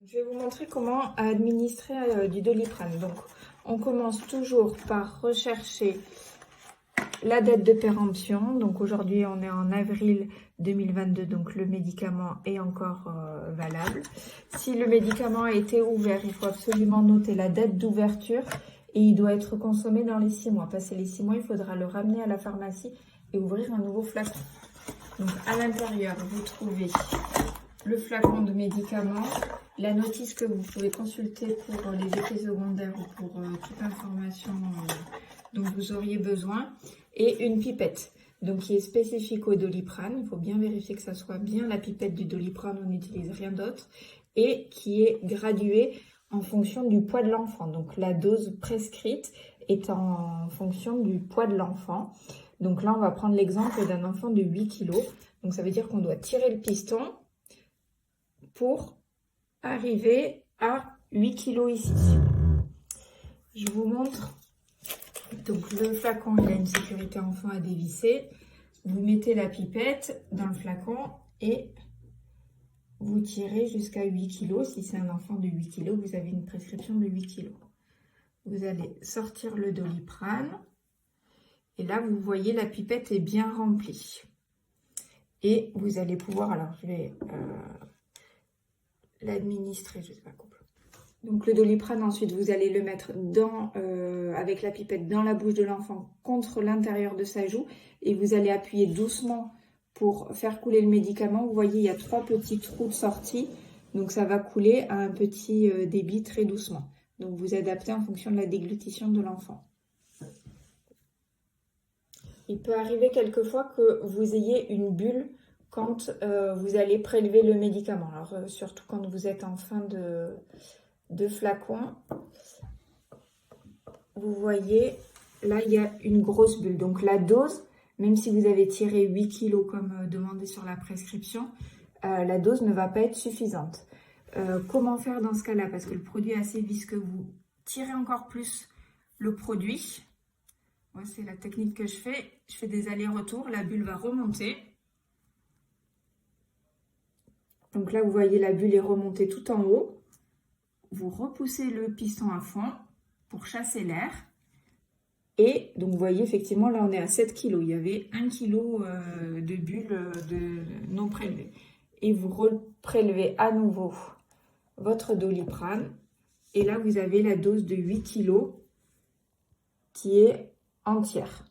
Je vais vous montrer comment administrer du Doliprane. Donc, on commence toujours par rechercher la date de péremption. Donc, aujourd'hui, on est en avril 2022, donc le médicament est encore valable. Si le médicament a été ouvert, il faut absolument noter la date d'ouverture et il doit être consommé dans les 6 mois. Passé les 6 mois, il faudra le ramener à la pharmacie et ouvrir un nouveau flacon. Donc, à l'intérieur, vous trouvez le flacon de médicaments, la notice que vous pouvez consulter pour les effets secondaires ou pour toute information dont vous auriez besoin, et une pipette, donc qui est spécifique au Doliprane. Il faut bien vérifier que ça soit bien la pipette du Doliprane, on n'utilise rien d'autre, et qui est graduée en fonction du poids de l'enfant. Donc la dose prescrite est en fonction du poids de l'enfant. Donc là, on va prendre l'exemple d'un enfant de 8 kg. Donc ça veut dire qu'on doit tirer le piston pour arriver à 8 kg ici. Je vous montre. Donc le flacon, il a une sécurité enfant à dévisser. Vous mettez la pipette dans le flacon et vous tirez jusqu'à 8 kg. Si c'est un enfant de 8 kg, vous avez une prescription de 8 kg. Vous allez sortir le Doliprane. Et là, vous voyez, la pipette est bien remplie. Et vous allez pouvoir, alors je vais l'administrer, je sais pas comment. Donc le Doliprane, ensuite, vous allez le mettre avec la pipette dans la bouche de l'enfant contre l'intérieur de sa joue et vous allez appuyer doucement pour faire couler le médicament. Vous voyez, il y a 3 petits trous de sortie, donc ça va couler à un petit débit très doucement. Donc vous adaptez en fonction de la déglutition de l'enfant. Il peut arriver quelquefois que vous ayez une bulle quand vous allez prélever le médicament. Alors surtout quand vous êtes en fin de flacon. Vous voyez, là il y a une grosse bulle. Donc la dose, même si vous avez tiré 8 kg comme demandé sur la prescription, la dose ne va pas être suffisante. Comment faire dans ce cas-là? Parce que le produit est assez visqueux. Vous tirez encore plus le produit. Moi, c'est la technique que je fais. Je fais des allers-retours. La bulle va remonter. Donc là, vous voyez, la bulle est remontée tout en haut. Vous repoussez le piston à fond pour chasser l'air. Et donc, vous voyez, effectivement, là, on est à 7 kg. Il y avait 1 kg de bulles non prélevées. Et vous prélevez à nouveau votre Doliprane. Et là, vous avez la dose de 8 kg qui est entière.